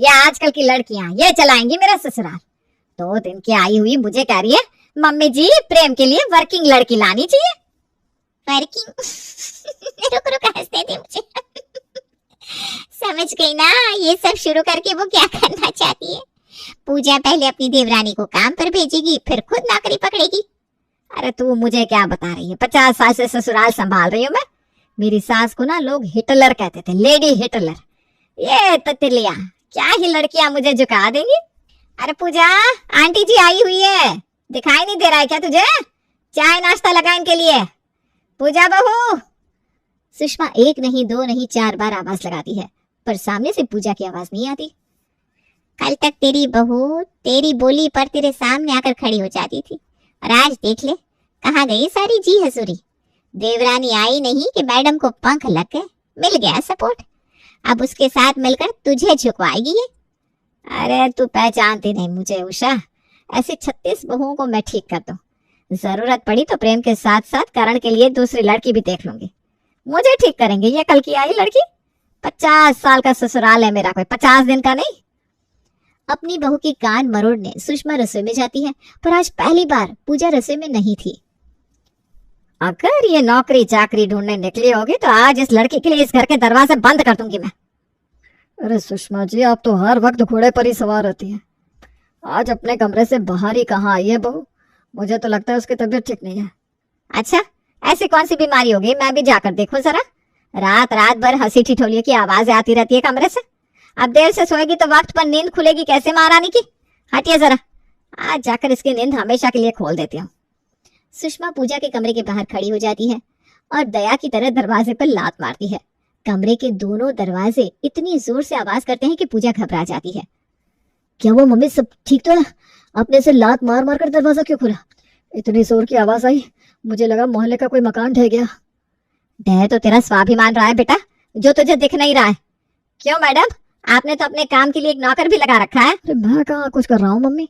ये आजकल की लड़कियां ये चलाएंगी मेरा ससुराल। 2 दिन की आई हुई मुझे कह रही है मम्मी जी प्रेम के लिए वर्किंग लड़की लानी चाहिए। वर्किंग रुक रुक हंसने दे मुझे। समझ गई ना, ये सब शुरू करके वो क्या करना चाहती है। पूजा पहले अपनी देवरानी को काम पर भेजेगी, फिर खुद नौकरी पकड़ेगी। अरे तू मुझे क्या बता रही है, 50 साल से ससुराल संभाल रही हूँ मैं। मेरी सास को ना लोग हिटलर कहते थे, लेडी हिटलर। ये तितलियां क्या ही लड़कियां मुझे झुका देंगी। अरे पूजा, आंटी जी आई हुई है, दिखाई नहीं दे रहा है क्या तुझे? चाय नाश्ता लगा इनके लिए। पूजा बहू। सुषमा 1 नहीं 2 नहीं 4 बार आवाज लगाती है, पर सामने से पूजा की आवाज नहीं आती। कल तक तेरी बहू तेरी बोली पर तेरे सामने आकर खड़ी हो जाती थी, और आज देख ले कहाँ गई सारी जी हजूरी। देवरानी आई नहीं कि मैडम को पंख लग गए, मिल गया सपोर्ट। अब उसके साथ मिलकर तुझे झुकवाएगी ये। अरे तू पहचानती नहीं मुझे उषा, ऐसी 36 बहुओं को मैं ठीक कर दूं। जरूरत पड़ी तो प्रेम के साथ साथ करण के लिए दूसरी लड़की भी देख लूंगी। मुझे ठीक करेंगे ये कल की आई लड़की। 50 साल का ससुराल है मेरा, कोई 50 दिन का नहीं। अपनी बहू की कान मरोड़ने सुषमा रसोई में जाती है, पर आज पहली बार पूजा रसोई में नहीं थी। अगर ये नौकरी चाकरी ढूंढने निकली होगी तो आज इस लड़की के लिए इस घर के दरवाजे बंद कर दूंगी मैं। अरे सुषमा जी, आप तो हर वक्त घोड़े पर ही सवार रहती हैं। आज अपने कमरे से बाहर ही कहाँ आई है बहू? मुझे तो लगता है उसकी तबीयत ठीक नहीं है। अच्छा, ऐसी कौन सी बीमारी होगी, मैं भी जाकर देखूं जरा। रात रात भर हंसी ठिठोलियों की आवाजें आती रहती है कमरे से। अब देर से सोएगी तो वक्त पर नींद खुलेगी कैसे महारानी की? हटिए जरा, आज जाकर इसकी नींद हमेशा के लिए खोल देती हूँ। सुषमा पूजा के कमरे के बाहर खड़ी हो जाती है और दया की तरह दरवाजे पर लात मारती है। कमरे के दोनों दरवाजे इतनी जोर से आवाज करते हैं कि पूजा घबरा जाती है। क्या वो मम्मी सब ठीक तो है? अपने से लात मार मार कर दरवाजा क्यों खुला? इतनी जोर की आवाज आई, मुझे लगा मोहल्ले का कोई मकान ढह गया। ढह तो तेरा स्वाभिमान रहा है बेटा, जो तुझे दिख नहीं रहा है। क्यों मैडम, आपने तो अपने काम के लिए एक नौकर भी लगा रखा है। अरे मैं कहाँ कुछ कर रहा हूँ मम्मी।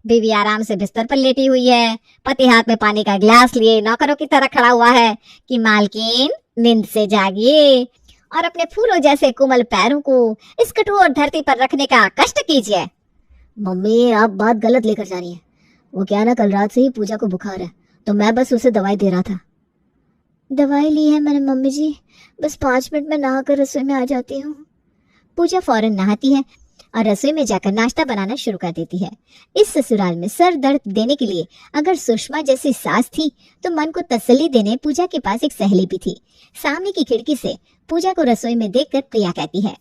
बीवी आराम से बिस्तर पर लेटी हुई है, पति हाथ में पानी का गिलास लिए नौकरों की तरह खड़ा हुआ है कि मालकिन नींद से जागिए और अपने फूलों जैसे कोमल पैरों को इस कठोर धरती पर रखने का कष्ट कीजिए। मम्मी आप बात गलत लेकर जा रही हैं। वो क्या ना, कल रात से ही पूजा को बुखार है, तो मैं बस उसे दवाई दे रहा था। दवाई ली है मैंने मम्मी जी, बस 5 मिनट में नहाकर रसोई में आ जाती हूँ। पूजा फौरन नहाती है और रसोई में जाकर नाश्ता बनाना शुरू कर देती है। इस ससुराल में सर दर्द देने के लिए अगर सुषमा जैसी सास थी तो मन को तसल्ली देने पूजा के पास एक सहेली भी थी। सामने की खिड़की से पूजा को रसोई में देखकर प्रिया कहती है,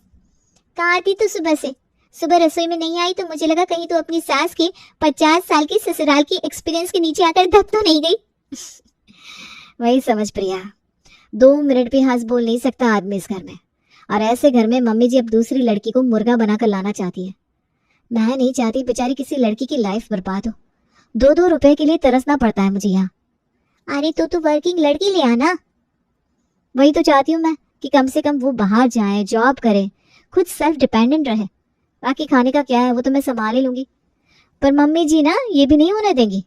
कहाँ थी तू सुबह से? सुबह रसोई में नहीं आई तो मुझे लगा कहीं तो अपनी सास के 50 साल की ससुराल की एक्सपीरियंस के नीचे आकर दब तो नहीं गई। वही समझ प्रिया, 2 मिनट भी हंस बोल नहीं सकता आदमी इस घर में, और ऐसे घर में मम्मी जी अब दूसरी लड़की को मुर्गा बनाकर लाना चाहती है। मैं नहीं चाहती बेचारी किसी लड़की की लाइफ बर्बाद हो। 2-2 रुपए के लिए तरसना पड़ता है मुझे यहाँ। अरे तो वर्किंग लड़की ले आना। वही तो चाहती हूँ मैं कि कम से कम वो बाहर जाए, जॉब करे, खुद सेल्फ डिपेंडेंट रहे। बाकी खाने का क्या है वो तो मैं संभाल ही लूंगी, पर मम्मी जी ना ये भी नहीं होने देंगी।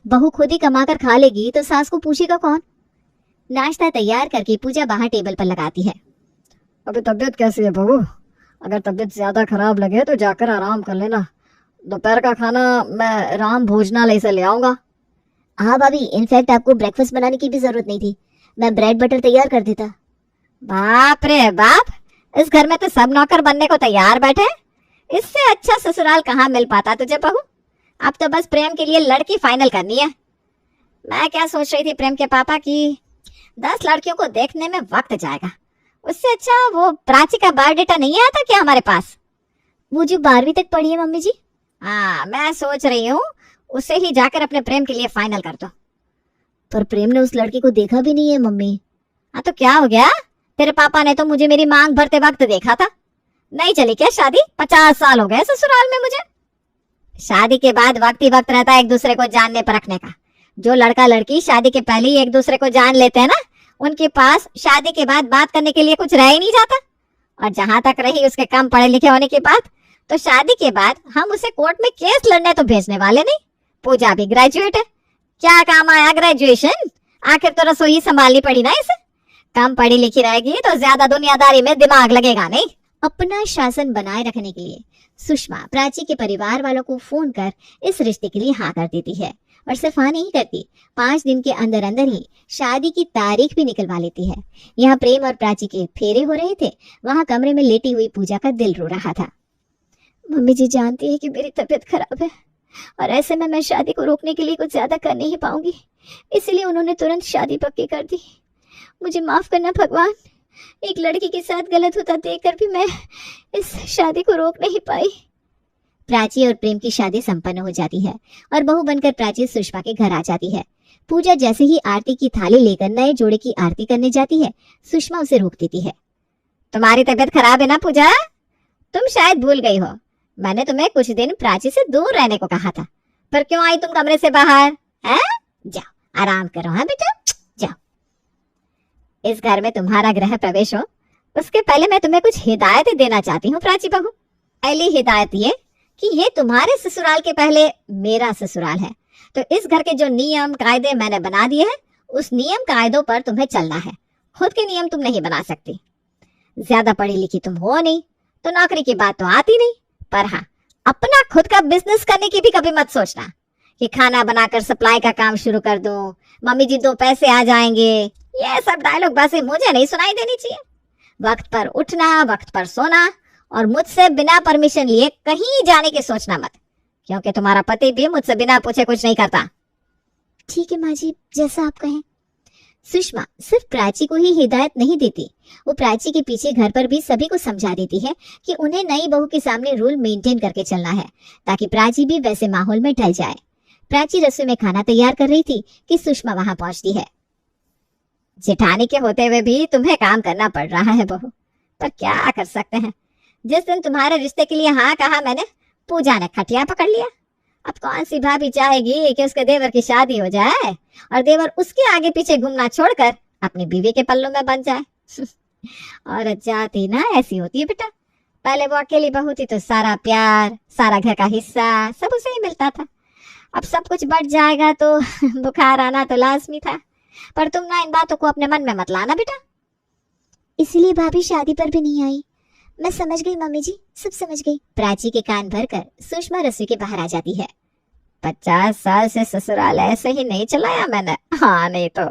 बहू खुद ही कमा कर खा लेगी तो सास को पूछेगा कौन? नाश्ता तैयार करके पूजा बाहर टेबल पर लगाती है। अभी तबीयत कैसी है बहू? अगर तबीयत ज्यादा खराब लगे तो जाकर आराम कर लेना। दोपहर का खाना मैं राम भोजनालय से ले आऊंगा। हाँ भाभी, इनफैक्ट आपको ब्रेकफास्ट बनाने की भी जरूरत नहीं थी, मैं ब्रेड बटर तैयार कर देता। बाप रे बाप, इस घर में तो सब नौकर बनने को तैयार बैठे। इससे अच्छा ससुराल कहाँ मिल पाता तुझे बहू। अब तो बस प्रेम के लिए लड़की फाइनल करनी है। मैं क्या सोच रही थी प्रेम के पापा की 10 लड़कियों को देखने में वक्त जाएगा, उससे अच्छा वो प्राची का बायोडेटा नहीं आया था क्या हमारे पास? वो जो 12वीं तक पढ़ी है मम्मी जी। हाँ, मैं सोच रही हूँ उसे ही जाकर अपने प्रेम के लिए फाइनल कर दो। पर प्रेम ने उस लड़की को देखा भी नहीं है मम्मी। हाँ तो क्या हो गया, तेरे पापा ने तो मुझे मेरी मांग भरते वक्त देखा था। नहीं चली क्या शादी? 50 साल हो गए ससुराल में मुझे। शादी के बाद वक्त ही वक्त रहता है एक दूसरे को जानने परखने का। जो लड़का लड़की शादी के पहले ही एक दूसरे को जान लेते हैं ना, उनके पास शादी के बाद बात करने के लिए कुछ रह ही नहीं जाता। और जहां तक रही उसके कम पढ़े लिखे होने की बात, तो शादी के बाद हम उसे कोर्ट में केस लड़ने तो भेजने वाले नहीं। पूजा भी ग्रेजुएट है, क्या काम आया ग्रेजुएशन? आखिर तो रसोई संभालनी पड़ी ना इसे। कम पढ़ी लिखी रहेगी तो ज्यादा दुनियादारी में दिमाग लगेगा नहीं। अपना शासन बनाए रखने के लिए सुषमा प्राची के परिवार वालों को फोन कर इस रिश्ते के लिए हाँ कर देती है। और सिर्फ हाँ नहीं करती, 5 दिन के अंदर अंदर ही शादी की तारीख भी निकलवा लेती है। यहाँ प्रेम और प्राची के फेरे हो रहे थे, वहाँ कमरे में लेटी हुई पूजा का दिल रो रहा था। मम्मी जी जानती है कि मेरी तबीयत खराब है और ऐसे में मैं शादी को रोकने के लिए कुछ ज्यादा कर नहीं पाऊंगी, इसलिए उन्होंने तुरंत शादी पक्की कर दी। मुझे माफ करना भगवान, एक लड़की के साथ गलत होता देखकर भी मैं इस शादी को रोक नहीं पाई। प्राची और प्रेम की शादी संपन्न हो जाती है और बहू बनकर प्राची सुषमा के घर आ जाती है। पूजा जैसे ही आरती की थाली लेकर नए जोड़े की आरती करने जाती है, सुषमा उसे रोक देती है। तुम्हारी तबीयत खराब है ना पूजा? तुम शायद भूल गई हो, मैंने तुम्हें कुछ दिन प्राची से दूर रहने को कहा था, पर क्यों आई तुम कमरे से बाहर? हैं? जाओ आराम करो। हाँ बेटा जाओ। इस घर में तुम्हारा गृह प्रवेश हो उसके पहले मैं तुम्हें कुछ हिदायतें देना चाहती हूँ प्राची बहू। पहली हिदायत ये कि ये तुम्हारे ससुराल के पहले मेरा ससुराल है, तो इस घर के जो नियम कायदे मैंने बना दिए हैं उस नियम कायदों पर तुम्हें चलना है। खुद के नियम तुम नहीं बना सकती। ज्यादा पढ़ी लिखी तुम हो नहीं तो नौकरी की बात तो आती नहीं, पर हाँ अपना खुद का बिजनेस करने की भी कभी मत सोचना कि खाना बनाकर सप्लाई का काम शुरू कर दूं, मम्मी जी 2 पैसे आ जाएंगे। ये सब डायलॉग बातें मुझे नहीं सुनाई देनी चाहिए। वक्त पर उठना, वक्त पर सोना और मुझसे बिना परमिशन लिए कहीं जाने की सोचना मत, क्योंकि तुम्हारा पति भी मुझसे बिना पूछे कुछ नहीं करता। ठीक है माँ जी, जैसा आप कहें। सुषमा सिर्फ प्राची को ही हिदायत नहीं देती, वो प्राची के पीछे घर पर भी सभी को समझा देती है कि उन्हें नई बहू के सामने रूल मेंटेन करके चलना है, ताकि प्राची भी वैसे माहौल में ढल जाए। प्राची रसोई में खाना तैयार कर रही थी कि सुषमा वहां पहुंचती है। जेठानी के होते हुए भी तुम्हें काम करना पड़ रहा है बहू, पर क्या कर सकते हैं। जिस दिन तुम्हारे रिश्ते के लिए हाँ कहा मैंने, पूजा ने खटिया पकड़ लिया। अब कौन सी भाभी चाहेगी कि उसके देवर की शादी हो जाए और देवर उसके आगे पीछे घूमना छोड़कर अपनी बीवी के पल्लों में बन जाए। औरत जाती ना ऐसी होती है बेटा। पहले वो अकेली बहू थी तो सारा प्यार, सारा घर का हिस्सा सब उसे ही मिलता था। अब सब कुछ बढ़ जाएगा तो बुखार आना तो लाजमी था। पर तुम ना इन बातों को अपने मन में मत लाना बेटा। इसलिए भाभी शादी पर भी नहीं आई। मैं समझ गई मम्मी जी, सब समझ गई। प्राची के कान भरकर सुषमा रसोई के बाहर आ जाती है। 50 साल से ससुराल ऐसे ही नहीं चलाया मैंने। हाँ नहीं तो।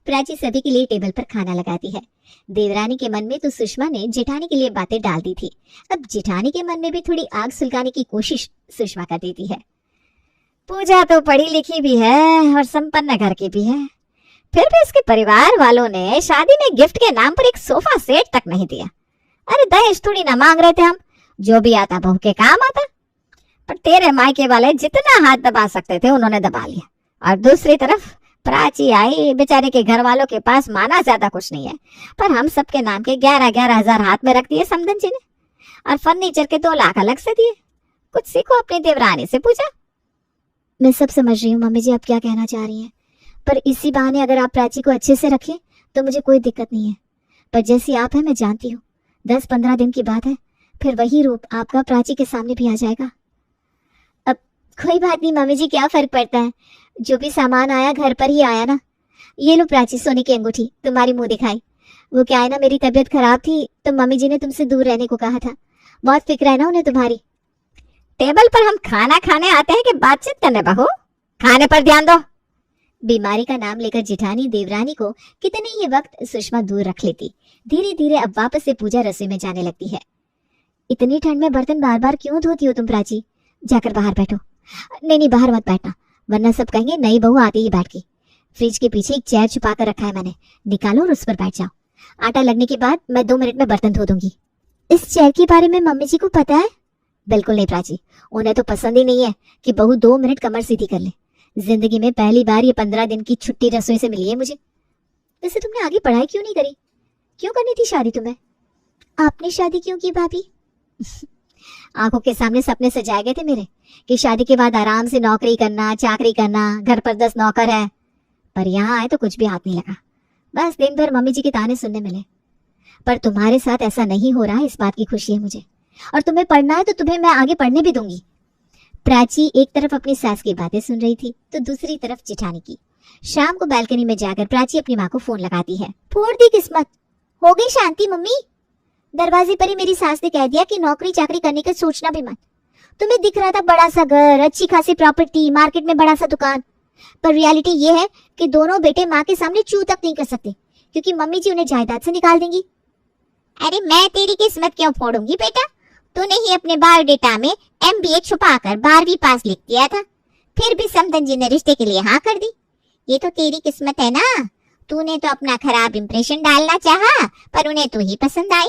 प्राची सभी के लिए टेबल पर खाना लगाती है। देवरानी के मन में तो सुषमा ने जेठानी के लिए बातें डाल दी थी, अब जेठानी के मन में भी थोड़ी आग सुलगाने की कोशिश सुषमा कर देती है। पूजा तो पढ़ी लिखी भी है और संपन्न घर की भी है, फिर भी उसके परिवार वालों ने शादी में गिफ्ट के नाम पर एक सोफा सेट तक नहीं दिया। अरे दहेज थोड़ी ना मांग रहे थे हम, जो भी आता बहू के काम आता। पर तेरे मायके वाले जितना हाथ दबा सकते थे उन्होंने दबा लिया। और दूसरी तरफ प्राची आई, बेचारे के घर वालों के पास माना ज्यादा कुछ नहीं है, पर हम सबके नाम के 11-11 हजार हाथ में रख दिए समधन जी ने, और फर्नीचर के 2 लाख अलग से दिए। कुछ सीखो अपनी देवरानी से। पूजा मैं सब समझ रही हूँ मम्मी जी आप क्या कहना चाह रही हैं, पर इसी बहाने अगर आप प्राची को अच्छे से रखें तो मुझे कोई दिक्कत नहीं है। पर जैसी आप है मैं जानती हूँ, 10-15 दिन की बात है, फिर वही रूप आपका प्राची के सामने भी आ जाएगा। अब कोई बात नहीं मम्मी जी, क्या फर्क पड़ता है, जो भी सामान आया घर पर ही आया ना। ये लो प्राची, सोने की अंगूठी तुम्हारी मुंह दिखाई। वो क्या है ना, मेरी तबीयत खराब थी तो मम्मी जी ने तुमसे दूर रहने को कहा था, बहुत फिक्र है ना उन्हें तुम्हारी। टेबल पर हम खाना खाने आते हैं कि बातचीत करने बहू? खाने पर ध्यान दो। बीमारी का नाम लेकर जेठानी देवरानी को कितने ही वक्त सुषमा दूर रख लेती। धीरे धीरे अब वापस से पूजा रसोई में जाने लगती है। इतनी ठंड में बर्तन बार बार क्यों धोती हो तुम प्राची? जाकर बाहर बैठो। नहीं बाहर मत बैठना, वरना सब कहेंगे नई बहू आती ही बैठ गई। फ्रिज के पीछे एक चेयर छुपा कर रखा है मैंने, निकालो और उस पर बैठ जाओ। आटा लगने के बाद मैं 2 मिनट में बर्तन धो दूंगी। इस चेयर के बारे में मम्मी जी को पता है? बिल्कुल नहीं प्राची, उन्हें तो पसंद ही नहीं है कि बहू 2 मिनट कमर सीधी कर ले। जिंदगी में पहली बार ये 15 दिन की छुट्टी रसोई से मिली है मुझे। वैसे तुमने आगे पढ़ाई क्यों नहीं करी? क्यों करनी थी शादी तुम्हें? आपने शादी क्यों की भाभी? आंखों के सामने सपने सजाए गए थे मेरे कि शादी के बाद आराम से नौकरी करना, चाकरी करना, घर पर 10 नौकर है। पर यहाँ आए तो कुछ भी हाथ नहीं लगा, बस दिन भर मम्मी जी के ताने सुनने मिले। पर तुम्हारे साथ ऐसा नहीं हो रहा, इस बात की खुशी है मुझे। और तुम्हें पढ़ना है तो तुम्हें मैं आगे पढ़ने भी दूंगी। प्राची एक तरफ अपनी सास की बातें सुन रही थी तो दूसरी तरफ जेठानी की। शाम को बालकनी में जाकर प्राची अपनी माँ को फोन लगाती है। फोड़ दी किस्मत, हो गई शांति मम्मी। दरवाजे पर ही मेरी सास ने कह दिया कि नौकरी चाकरी करने का सोचना भी मत। तुम्हें दिख रहा था बड़ा सा घर, अच्छी खासी प्रॉपर्टी, मार्केट में बड़ा सा दुकान, पर रियलिटी ये है कि दोनों बेटे माँ के सामने चू तक नहीं कर सकते क्योंकि मम्मी जी उन्हें जायदाद से निकाल देंगी। अरे मैं तेरी किस्मत क्यों फोड़ूंगी बेटा, तूने ही अपने बायोडेटा में MBA छुपाकर 12वीं पास लिख दिया था, फिर भी समधन जी ने रिश्ते के लिए हाँ कर दी। ये तो तेरी किस्मत है ना, तूने तो अपना खराब इंप्रेशन डालना चाहा पर उन्हें तू ही पसंद आई।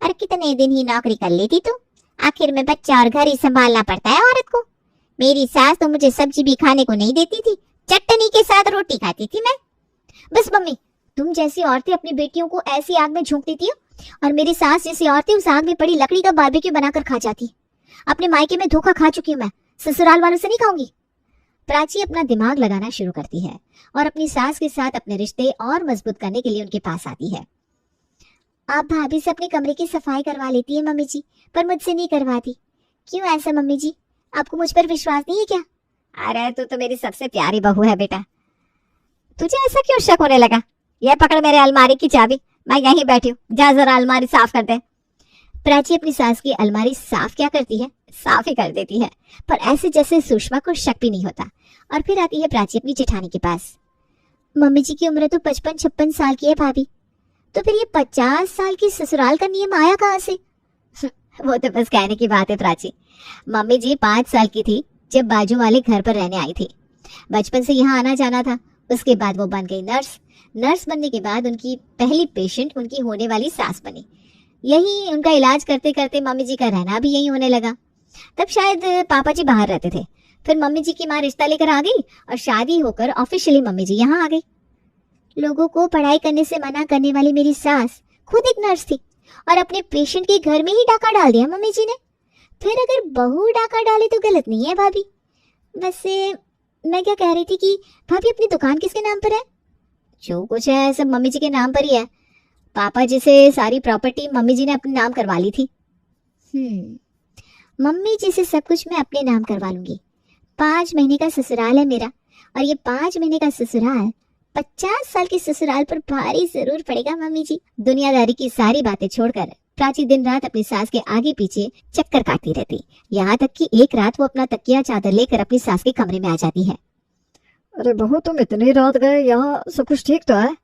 और कितने दिन ही नौकरी कर लेती तू, आखिर में बच्चा और घर ही संभालना पड़ता है औरत को। मेरी सास तो मुझे सब्जी भी खाने को नहीं देती थी, चटनी के साथ रोटी खाती थी मैं। बस मम्मी, तुम जैसी औरतें अपनी बेटियों को ऐसी आग में झोंक देती हो और मेरी सास जैसी औरतें उस आग में पड़ी लकड़ी का बारबेक्यू बनाकर खा जाती। अपने मायके में धोखा खा चुकी हूँ मैं, ससुराल वालों से नहीं खाऊंगी। प्राची अपना दिमाग लगाना शुरू करती है और अपनी सास के साथ अपने रिश्ते और मजबूत करने के लिए उनके पास आती है। आप भाभी से अपने कमरे की सफाई करवा लेती है मम्मी जी, पर मुझसे नहीं करवाती। क्यों ऐसा मम्मी जी, आपको मुझ पर विश्वास नहीं है क्या? अरे तू तो मेरी सबसे प्यारी बहू है बेटा, तुझे ऐसा क्यों शक होने लगा? यह पकड़ मेरे अलमारी की चाबी, मैं यहीं बैठी हूँ, जा जरा अलमारी साफ कर दे। प्राची अपनी सास की अलमारी साफ क्या करती है, साफ ही कर देती है, पर ऐसे जैसे सुषमा को शक भी नहीं होता। और फिर आती है प्राची अपनी जेठानी के पास। मम्मी जी की उम्र तो 55-56 साल की है भाभी, तो फिर ये 50 साल की ससुराल का नियम आया कहाँ से? वो तो बस कहने की बात है प्राची। मम्मी जी 5 साल की थी जब बाजू वाले घर पर रहने आई थी। बचपन से यहाँ आना जाना था, उसके बाद वो बन गई नर्स। नर्स बनने के बाद उनकी पहली पेशेंट उनकी होने वाली सास बनी। यही उनका इलाज करते करते मम्मी जी का रहना भी यही होने लगा। तब शायद पापा जी बाहर रहते थे, फिर मम्मी जी की माँ रिश्ता लेकर आ गई और शादी होकर ऑफिशियली मम्मी जी यहाँ आ गई। लोगों को पढ़ाई करने से मना करने वाली मेरी सास खुद एक नर्स थी और अपने पेशेंट के घर में ही डाका डाल दिया मम्मी जी ने। फिर अगर बहू डाका डाले तो गलत नहीं है भाभी। वैसे मैं क्या कह रही थी कि भाभी अपनी दुकान किसके नाम पर है? जो कुछ है सब मम्मी जी के नाम पर ही है। पापा जी से सारी प्रॉपर्टी मम्मी जी ने अपने नाम करवा ली थी। मम्मी जी से सब कुछ मैं अपने नाम करवा लूंगी। 5 महीने का ससुराल है मेरा, और ये 5 महीने का ससुराल 50 साल के ससुराल पर भारी जरूर पड़ेगा मम्मी जी। दुनियादारी की सारी बातें छोड़कर प्राची दिन रात अपनी सास के आगे पीछे चक्कर काटती रहती, यहाँ तक कि एक रात वो अपना तकिया चादर लेकर अपनी सास के कमरे में आ जाती है। अरे बहू, तुम इतनी रात गए, यहाँ सब कुछ ठीक तो है?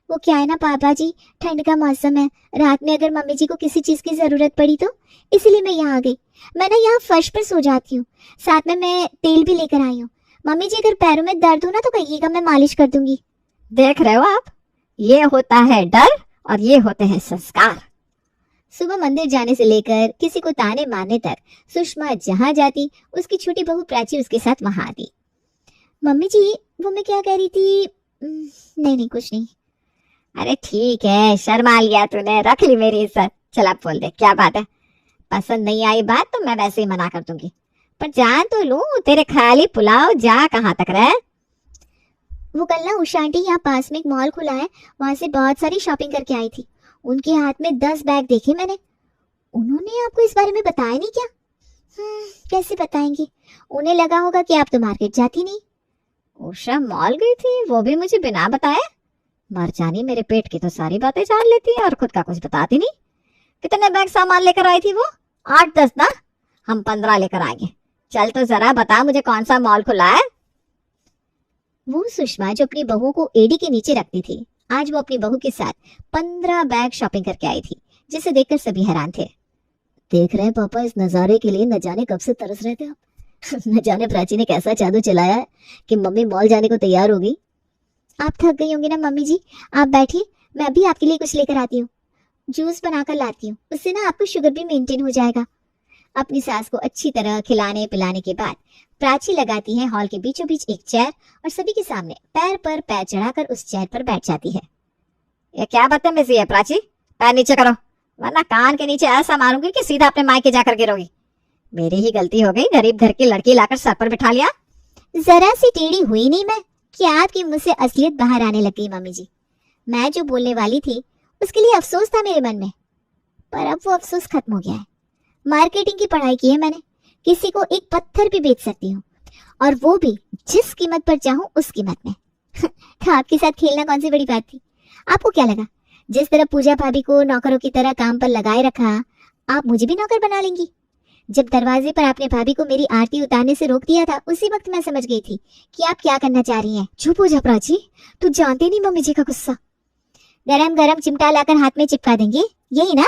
वो क्या है ना पापा जी, ठंड का मौसम है, रात में अगर मम्मी जी को किसी चीज की जरूरत पड़ी तो इसलिए मैं यहाँ आ गई। मैं ना यहाँ फर्श पर सो जाती हूँ, साथ में मैं तेल भी लेकर आई हूँ। मम्मी जी अगर पैरों में दर्द हो ना तो कहिएगा, मैं मालिश कर दूंगी। देख रहे हो आप, ये होता है डर और ये होते हैं संस्कार। सुबह मंदिर जाने से लेकर किसी को ताने मारने तक सुषमा जहाँ जाती उसकी छोटी बहू प्राची उसके साथ वहां आती। मम्मी जी वो मैं क्या कह रही थी, नहीं कुछ नहीं। अरे ठीक है, शर्मा लिया तूने, रख ली मेरी इज्जत। चल अब बोल दे, क्या बात है? पसंद नहीं आई बात तो मैं वैसे ही मना कर दूंगी, पर जान तो लूं, तेरे ख्याली पुलाव जा कहाँ तक रहे? वो कल ना उषा आंटी यहाँ पास में एक मॉल खुला है, वहां से बहुत सारी शॉपिंग करके आई थी। उनके हाथ में 10 बैग देखे मैंने। उन्होंने आपको इस बारे में बताया नहीं क्या? कैसे बताएंगे, उन्हें लगा होगा कि आप तो मार्केट जाती नहीं। उषा मॉल गई थी, वो भी मुझे बिना बताए? मर जानी, मेरे पेट की तो सारी बातें जान लेती है और खुद का कुछ बताती नहीं। कितने बैग सामान लेकर आई थी वो? 8-10 ना? हम 15 लेकर आएंगे। चल तो जरा बता मुझे, कौन सा मॉल खुला है? वो सुषमा जो अपनी बहू को एडी के नीचे रखती थी, आज वो अपनी बहू के साथ 15 बैग शॉपिंग करके आई थी, जिसे देखकर सभी हैरान थे। देख रहे हैं पापा, इस नजारे के लिए न जाने कब से तरस रहे थे आप। न जाने प्राची ने कैसा जादू चलाया है कि मम्मी मॉल जाने को तैयार हो गई। आप थक गई होंगी ना मम्मी जी, आप बैठिए, मैं अभी आपके लिए कुछ लेकर आती हूँ। जूस बनाकर लाती हूँ, उससे ना आपको शुगर भी मेंटेन हो जाएगा। अपनी सास को अच्छी तरह खिलाने पिलाने के बाद प्राची लगाती है हॉल के बीचों बीच एक चेयर और सभी के सामने पैर पर पैर चढ़ाकर उस चेयर पर बैठ जाती है। ये क्या बदतमीजी है प्राची? पैर नीचे करो, वरना कान के नीचे ऐसा मारूंगी कि सीधा अपने मायके जाकर गिरोगी। मेरी ही गलती हो गई, गरीब घर की लड़की लाकर सर पर बिठा लिया। जरा सी टेढ़ी हुई नहीं मैं कि आपकी मुंह से असलियत बाहर आने लग गई मम्मी जी। मैं जो बोलने वाली थी उसके लिए अफसोस था मेरे मन में, पर अब वो अफसोस खत्म हो गया है। मार्केटिंग की पढ़ाई की है मैंने, किसी को एक पत्थर भी बेच सकती हूँ, और वो भी जिस कीमत पर चाहूँ उस कीमत में। तो आपके साथ खेलना कौन सी बड़ी बात थी? आपको क्या लगा जिस तरह पूजा भाभी को नौकरों की तरह काम पर लगाए रखा, आप मुझे भी नौकर बना लेंगी। जब दरवाजे पर आपने भाभी को मेरी आरती उतारने से रोक दिया था, उसी वक्त मैं समझ गई थी कि आप क्या करना चाह रही हैं। चुप हो जा प्राची, तू जानती नहीं मम्मी जी का गुस्सा। गरम गरम चिमटा लाकर हाथ में चिपका देंगे, यही ना?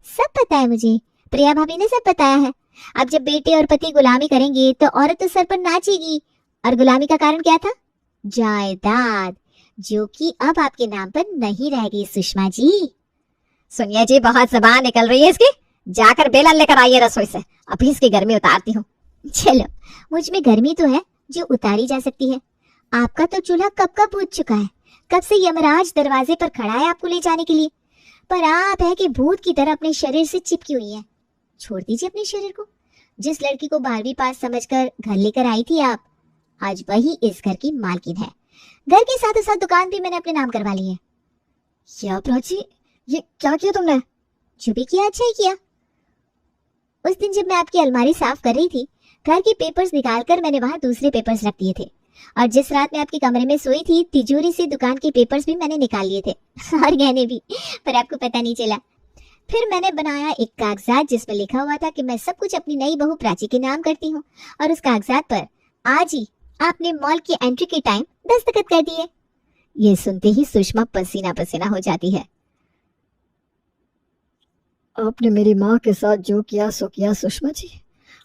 सब पता है मुझे, प्रिया भाभी ने सब बताया है। अब जब बेटे और पति गुलामी करेंगे तो औरत तो सर पर नाचेगी। और गुलामी का कारण क्या था? जायदाद, जो कि अब आपके नाम पर नहीं रहेगी सुषमा जी। सुनिए जी, बहुत जबान निकल रही है इसकी। जाकर बेलन लेकर आइए रसोई से, अभी इसकी गर्मी उतारती हूँ। चलो, मुझ में गर्मी तो है जो उतारी जा सकती है। आपका तो चूल्हा कब का बुझ चुका है। कब से यमराज दरवाजे पर खड़ा है आपको ले जाने के लिए, पर आप है कि भूत की तरह अपने शरीर से चिपकी हुई है। छोड़ दीजिए अपने शरीर को। जिस लड़की को 12वीं पास समझकर घर लेकर आई थी आप, आज वही इस घर की मालकिन है। घर के साथ साथ दुकान भी मैंने अपने नाम करवा ली है। क्या प्राची, ये क्या किया तुमने? जो भी किया अच्छा ही किया। उस दिन जब मैं आपकी अलमारी साफ कर रही थी, घर के पेपर्स निकालकर मैंने वहां दूसरे पेपर्स रख दिए थे। और जिस रात मैं आपके कमरे में सोई थी, तिजोरी से दुकान के पेपर्स भी मैंने निकाल लिए थे और गहने भी, पर आपको पता नहीं चला। फिर मैंने बनाया एक कागजात जिसमें लिखा हुआ था कि मैं सब कुछ अपनी नई बहू प्राची के नाम करती हूँ। और उस कागजात पर आज ही आपने मॉल की एंट्री के टाइम दस्तखत कर दिए। ये सुनते ही सुषमा पसीना पसीना हो जाती है। आपने मेरी माँ के साथ जो किया सो किया सुषमा जी।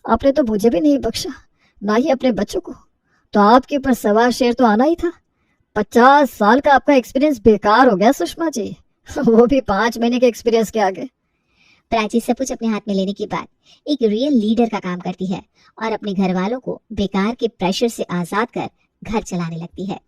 आपने तो मुझे भी नहीं बख्शा, ना ही अपने बच्चों को। तो आपके ऊपर सवा शेर तो आना ही था। 50 साल का आपका एक्सपीरियंस बेकार हो गया सुषमा जी, वो भी 5 महीने के एक्सपीरियंस के आगे। प्राची सब कुछ अपने हाथ में लेने के बाद एक रियल लीडर का काम करती है और अपने घर वालों को बेकार के प्रेशर से आजाद कर घर चलाने लगती है।